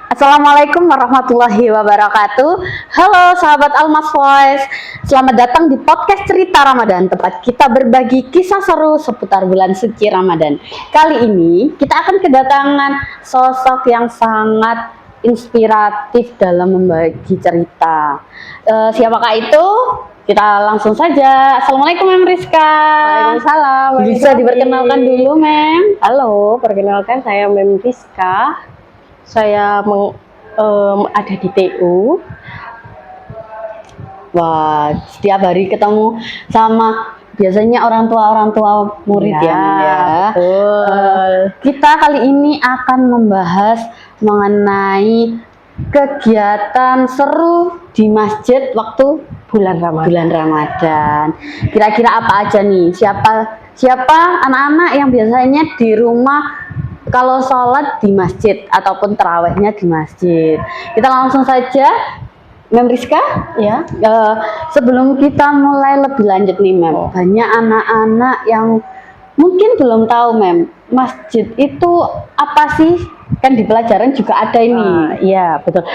Assalamualaikum warahmatullahi wabarakatuh. Halo sahabat Almas Voice, selamat datang di podcast cerita Ramadan, tempat kita berbagi kisah seru seputar bulan suci Ramadan. Kali ini kita akan kedatangan sosok yang sangat inspiratif dalam membagi cerita. Siapakah itu? Kita langsung saja. Assalamualaikum Mem Rizka. Waalaikumsalam. Bisa diperkenalkan dulu Mem? Halo, perkenalkan saya Mem Rizka. Saya ada di TU. Wah, setiap hari ketemu sama biasanya orang tua murid ya, Mem ya. Betul. Kita kali ini akan membahas mengenai kegiatan seru di masjid waktu Bulan Ramadan. Kira-kira apa aja nih? Siapa anak-anak yang biasanya di rumah kalau sholat di masjid ataupun tarawehnya di masjid? Kita langsung saja, Mem Rizka. Ya. Sebelum kita mulai lebih lanjut nih, Mem, banyak anak-anak yang mungkin belum tahu, Mem, masjid itu apa sih? Kan di pelajaran juga ada ini. Iya, betul.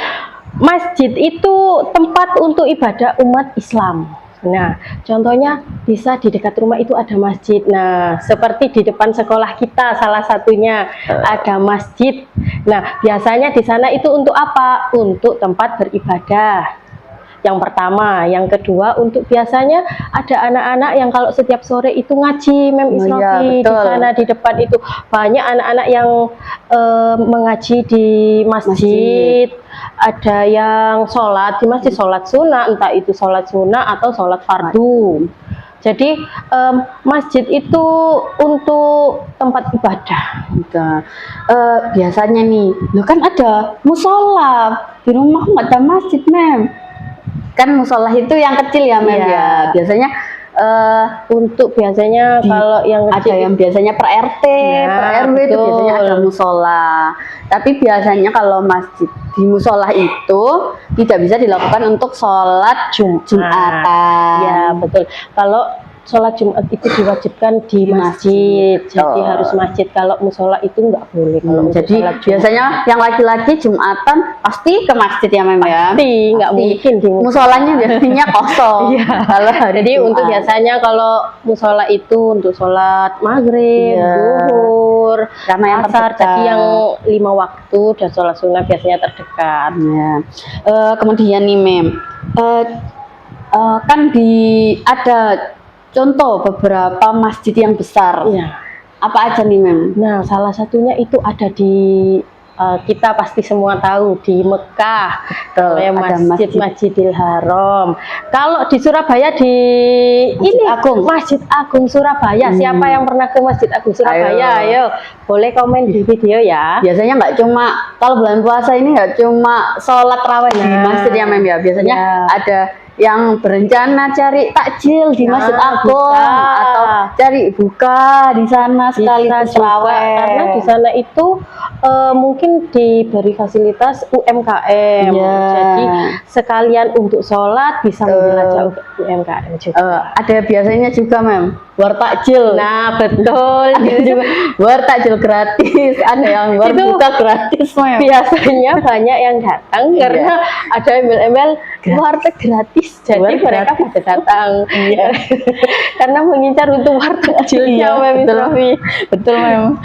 Masjid itu tempat untuk ibadah umat Islam. Nah, contohnya bisa di dekat rumah itu ada masjid. Nah, seperti di depan sekolah kita salah satunya ada masjid. Nah, biasanya di sana itu untuk apa? Untuk tempat beribadah. Yang pertama, yang kedua untuk biasanya ada anak-anak yang kalau setiap sore itu ngaji, Mem Israfi. Di sana di depan itu banyak anak-anak yang mengaji di masjid. Ada yang sholat di masjid, sholat sunnah, entah itu sholat sunnah atau sholat fardu. Jadi masjid itu untuk tempat ibadah. Biasanya nih, lo kan ada musola di rumah, nggak ada masjid, Mem. Kan musola itu yang kecil ya, Mem ya. Biasanya untuk biasanya kalau yang kecil, ada yang biasanya per RT, per RW itu biasanya ada musola. Tapi biasanya kalau masjid di musola itu tidak bisa dilakukan untuk sholat Jumatan. Ya, betul. Kalau sholat Jumat itu diwajibkan di masjid. Jadi harus masjid. Kalau musola itu nggak boleh. Jadi biasanya yang laki-laki Jumatan pasti ke masjid ya, Mem ya. Pasti, nggak mungkin di musolanya biasanya kosong. Kalau jadi Jumat. Untuk biasanya kalau musola itu untuk sholat maghrib, zuhur, karena yang asar. Jadi yang 5 waktu dan sholat sunnah biasanya terdekat. Kemudian nih, Mem, kan ada contoh beberapa masjid yang besar. Apa aja nih, Mem? Nah, salah satunya itu ada di kita pasti semua tahu di Mekah, Masjidil Haram. Kalau di Surabaya di Masjid Agung Surabaya. Siapa yang pernah ke Masjid Agung Surabaya? Ayo, boleh komen di video ya. Biasanya nggak cuma kalau bulan puasa ini nggak cuma sholat tarawih di masjid ya, Mem ya. Biasanya ada yang berencana cari takjil di Masjid Agung atau cari buka di sana sekaligus tarawih. Karena di sana itu mungkin diberi fasilitas UMKM. Jadi sekalian untuk sholat bisa menjelajah UMKM juga. Ada biasanya juga, Mem, war takjil. Nah, betul. War takjil gratis. Ada yang war buka gratis, Mem. Biasanya banyak yang datang karena ada embel-embel warteg gratis. Jadi mereka pada datang. Karena mengincar untuk war takjilnya, Mem. Betul, Mem.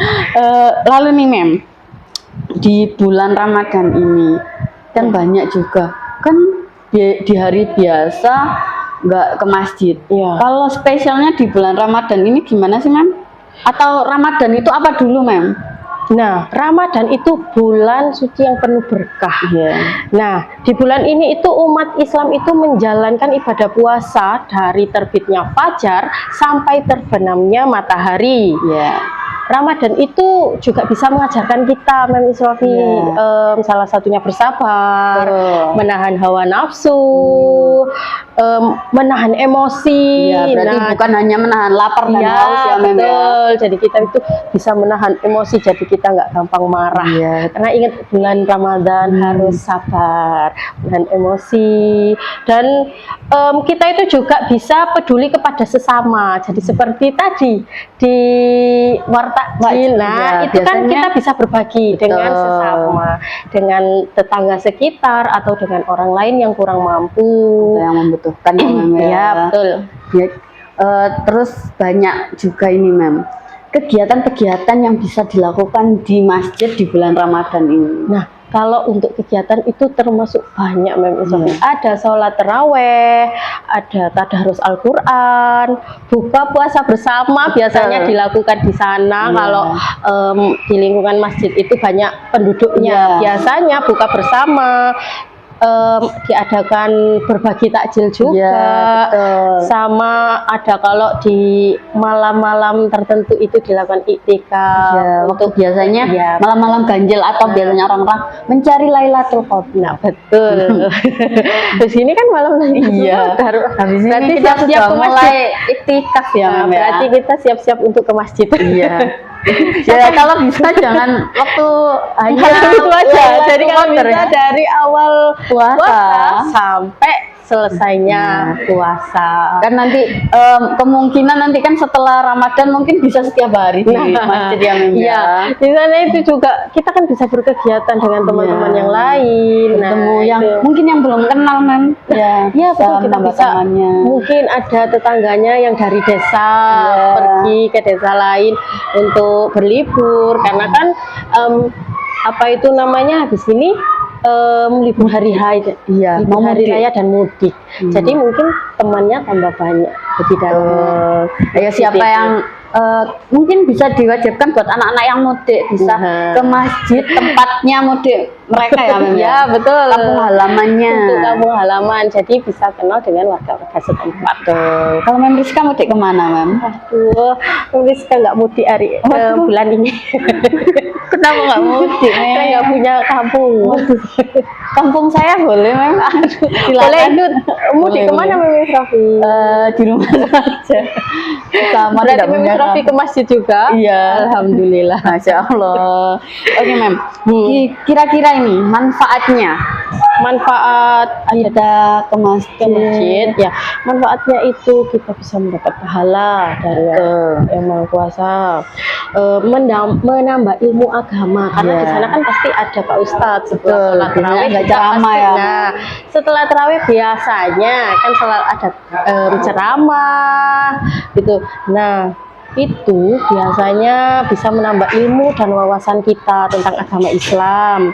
Lalu nih, Mem, di bulan Ramadan ini kan banyak juga kan di hari biasa nggak ke masjid. Kalau spesialnya di bulan Ramadan ini gimana sih, Mem? Atau Ramadan itu apa dulu, Mem? Nah, Ramadan itu bulan suci yang penuh berkah. Nah, di bulan ini itu umat Islam itu menjalankan ibadah puasa dari terbitnya fajar sampai terbenamnya matahari. Ramadan itu juga bisa mengajarkan kita, Mem Israfi, salah satunya bersabar, menahan hawa nafsu, menahan emosi. Berarti bukan hanya menahan lapar dan haus ya, Mem. Jadi kita itu bisa menahan emosi, jadi kita nggak gampang marah. Karena ingat bulan Ramadan harus sabar, menahan emosi, dan kita itu juga bisa peduli kepada sesama. Jadi seperti tadi di warteg takjil. Nah, ya, itu kan biasanya kita bisa berbagi dengan betul. sesama, dengan tetangga sekitar atau dengan orang lain yang kurang mampu. yang membutuhkan ya, Mem, ya. Ya, betul. Ya, terus banyak juga ini, Mem, kegiatan-kegiatan yang bisa dilakukan di masjid di bulan Ramadan ini. Nah, kalau untuk kegiatan itu termasuk banyak, Mem. Iya. Ada sholat taraweh, ada tadarus Al-Quran, buka puasa bersama biasanya Betul. dilakukan di sana. Iya. Kalau di lingkungan masjid itu banyak penduduknya, Iya. biasanya buka bersama. Diadakan berbagi takjil juga, Iya, betul. sama ada kalau di malam-malam tertentu itu dilakukan iktikaf. Ya, waktu biasanya ya, malam-malam ganjil atau biasanya orang-orang mencari Lailatul Qadar. nah betul. Di sini kan malam Iya. Habis ini berarti kita siap-siap sudah ke masjid. mulai iktikaf ya, Nah, Mem, ya. berarti kita siap-siap untuk ke masjid. Iya. Ya kalau bisa jangan waktu hanya Itu aja. Lailatul Jadi kalau Qadar bisa ya. dari awal Puasa. puasa sampai selesainya puasa. Kan nanti kemungkinan nanti kan setelah Ramadan mungkin bisa setiap hari di masjid ya, Mem, Iya, ya. di sana itu juga kita kan bisa berkegiatan dengan teman-teman Iya. yang lain. Ketemu Nah, yang itu. mungkin yang belum kenal, Mem. Ya, Ya betul, kita menambah bisa temannya. mungkin ada tetangganya yang dari desa Iya. pergi ke desa lain untuk berlibur karena kan apa itu namanya habis ini libur hari raya, Iya, libur mau hari mudik. raya dan mudik. Jadi mungkin temannya tambah banyak lebih dalam. Ayo siapa yang mungkin bisa diwajibkan buat anak-anak yang mudik bisa Nah. ke masjid tempatnya mudik mereka ya, Mem, Ya betul. kampung halamannya. Untuk kampung halaman, jadi bisa kenal dengan warga-warga setempat. Kalau Mem Rizka mudik kemana, Mem? Aduh, Rizka nggak mudik hari bulan ini. Kenapa nggak mudik, Saya Mem? nggak punya kampung. Kampung saya boleh, Mem. Boleh ikut mudik Boleh, kemana, boleh. Mimi Raffi? Di rumah saja. Sama Berarti tidak Mimi punya Raffi ke masjid juga? Iya. Alhamdulillah. Masya Allah. Oke, Mem. Kira-kira ini manfaatnya Manfaat kita ke masjid. ke masjid, ya manfaatnya itu kita bisa mendapat pahala dari yang Maha Kuasa, menambah ilmu agama karena Iya. di sana kan pasti ada Pak Ustadz setelah Betul, sholat biasanya tarawih ada juga ceramah pasti. ya. Nah, setelah tarawih biasanya kan selalu ada ceramah gitu. Nah, itu biasanya bisa menambah ilmu dan wawasan kita tentang agama Islam.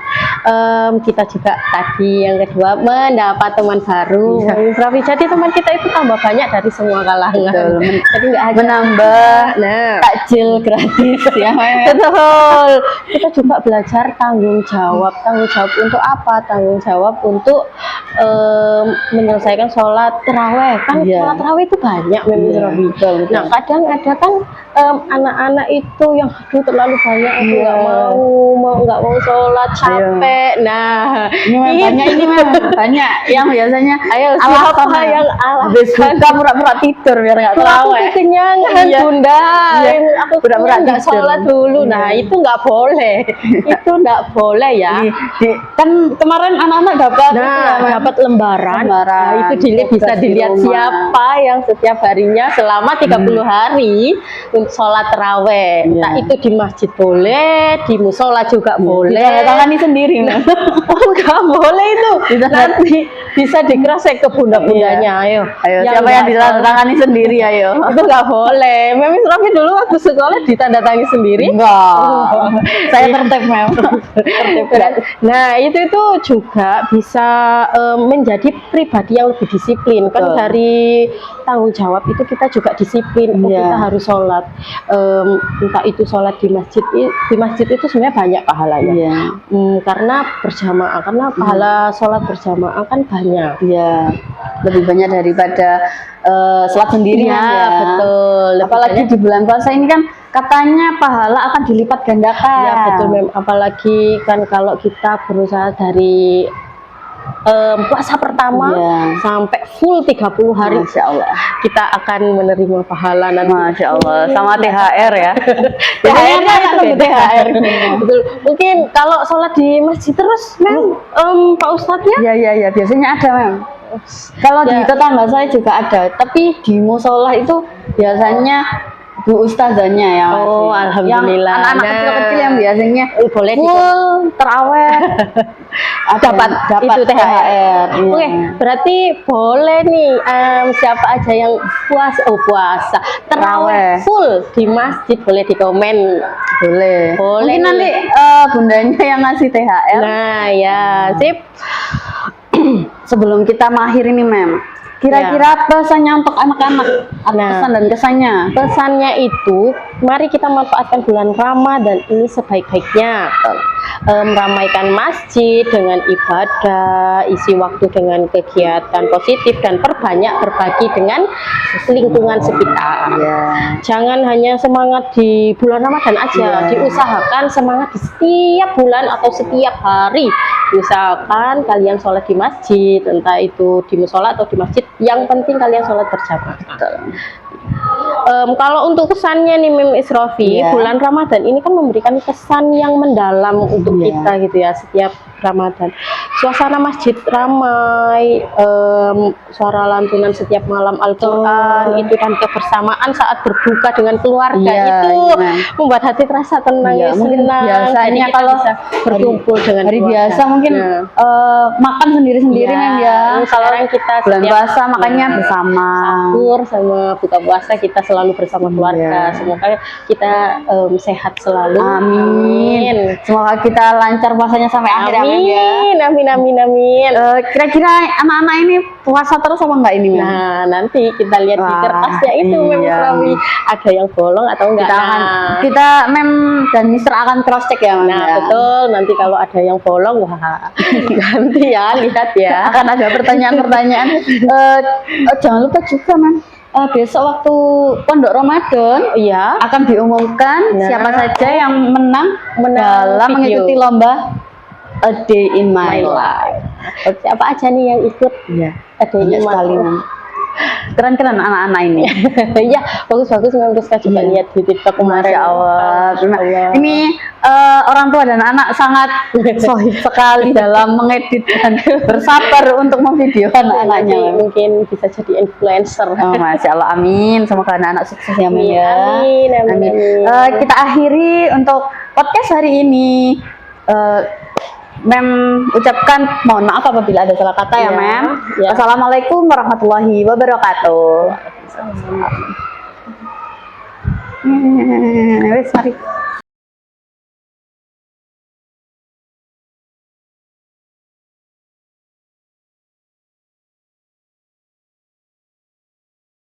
Kita juga tadi yang kedua mendapat teman baru. Raffi, jadi teman kita itu tambah banyak dari semua kalangan. Betul. Jadi nggak hanya Menambah nah takjil gratis ya, Mem. betul. Kita juga belajar tanggung jawab. Tanggung jawab untuk apa? Tanggung jawab untuk menyelesaikan sholat taraweh. Kan Iya. sholat taraweh itu banyak memang. Iya, betul, betul. Nah, kadang ada kan anak-anak itu yang aduh terlalu banyak, aku Iya. nggak mau sholat, capek. Nah, Ini Mem, banyak ini, Mem. Banyak yang biasanya ayo alasan, siapa Mem. yang habis buka pura-pura tidur biar nggak aku terawih. kekenyangan, Iya. Bunda. Iya. Aku Pura-pura nggak tidur. sholat dulu. Nah, Iya. itu nggak boleh. Itu nggak boleh ya. Kan kemarin anak-anak dapat itu ya, Nah, Mem. dapat lembaran. Lembaran. Nah, itu bisa Tugas di dilihat rumah. siapa yang setiap harinya selama 30 hari untuk sholat taraweh. Iya. Nah, itu di masjid boleh, di musola juga boleh. Ditandatangani sendiri, Mem. Oh, nggak boleh itu. Nanti bisa dikerasek ke bunda-bundanya. Ayo. Ayo, siapa yang nggak ditandatangani sendiri, ayo. itu nggak boleh. Memi Raffi dulu waktu sekolah ditandatangani sendiri. Enggak. Saya tertib, Mem. Tertib. Nah, itu juga bisa menjadi pribadi yang lebih disiplin. Kan Betul. dari tanggung jawab itu kita juga disiplin. Oh, Iya. kita harus sholat. Entah itu sholat di masjid itu sebenarnya banyak pahalanya. Iya. Karena berjamaah, karena pahala sholat berjamaah kan banyak. Iya. Lebih banyak daripada sholat sendirian Iya, ya. betul. Lebih Apalagi banyak. di bulan puasa ini kan katanya pahala akan dilipat gandakan. Ya betul, Mem. Apalagi kan kalau kita berusaha dari puasa pertama Iya. sampai full 30 hari, Masya Allah. kita akan menerima pahala nanti. Masya Allah. Sama THR ya. THR-nya Biasanya itu beda. THR. Betul. Mungkin kalau sholat di masjid terus, Mem, Pak Ustadznya Iya, iya, iya. Biasanya ada, Mem. Kalau di Ya. tetangga saya juga ada. Tapi di musola itu biasanya Bu Ustazahnya ya Mas. Oh, alhamdulillah. Yang anak-anak Nah, kecil-kecil yang biasanya boleh full terawih dapat itu THR. THR. Iya. Oke, berarti boleh nih siapa aja yang puasa terawih Terawih. full di masjid boleh di komen. Boleh. Boleh Mungkin nih. nanti bundanya yang ngasih THR. Nah, ya, sip. Sebelum kita mengakhiri nih, Mem. Kira-kira pesannya untuk anak-anak, Nah. pesan dan kesannya. Pesannya itu, mari kita manfaatkan bulan Ramadan ini sebaik-baiknya. Meramaikan masjid dengan ibadah, isi waktu dengan kegiatan positif, dan perbanyak berbagi dengan lingkungan sekitar. Iya. Jangan hanya semangat di bulan Ramadan aja, Iya. diusahakan semangat di setiap bulan atau setiap hari. Usahakan kalian sholat di masjid, entah itu di musola atau di masjid. Yang penting kalian sholat berjamaah. Kalau untuk kesannya nih Mim Isrofi, Iya. bulan Ramadan ini kan memberikan kesan yang mendalam untuk Iya. kita gitu ya setiap Ramadan. Suasana masjid ramai, suara lantunan setiap malam Al-Quran itu, dan kebersamaan saat berbuka dengan keluarga Iya, itu iya. membuat hati terasa tenang, Iya, mungkin senang. biasanya Jadi kita kalau bisa berkumpul dengan hari keluarga. biasa mungkin Nah. makan sendiri-sendiri Iya, Mem ya. ini sekarang kita bulan setiap- puasa makannya Nah, bersama. sahur sama buka puasa kita selalu bersama keluarga. Iya. Semoga kita sehat selalu. Amin. Semoga kita lancar puasanya sampai akhir ya, Mem ya. Amin. Kira-kira anak-anak ini puasa terus apa enggak ini, Mem? Nah, nanti kita lihat di Wah, kertasnya itu Mem iya. Isrofi, ada yang bolong atau enggak. Kita Mem dan Mister akan cross check ya, Mem. Nah, ya? betul. Nanti kalau ada yang bolong, wah, nanti ya lihat ya. Akan ada pertanyaan-pertanyaan. Jangan lupa juga, Mem. Besok waktu Pondok Ramadan Iya. akan diumumkan Nah. siapa saja yang menang dalam video. mengikuti lomba A Day in My Life. Siapa aja nih yang ikut? Iya. Ada Banyak yang sekali, Mem. Keren-keren anak-anak ini. Iya, bagus-bagus Mem Rizka juga Iya. lihat di TikTok kemarin. Masya Allah. Masya Allah. Ini orang tua dan anak sangat sohib sekali dalam mengedit dan bersabar untuk memvideokan Nanti anaknya. Mem. mungkin bisa jadi influencer. Oh, Masya Allah, amin. Semoga anak-anak sukses ya, Mem ya. Amin. Kita akhiri untuk podcast hari ini. Mem ucapkan mohon maaf apabila ada salah kata ya, Ya, Mem. ya. Assalamualaikum warahmatullahi wabarakatuh. Wes, mari.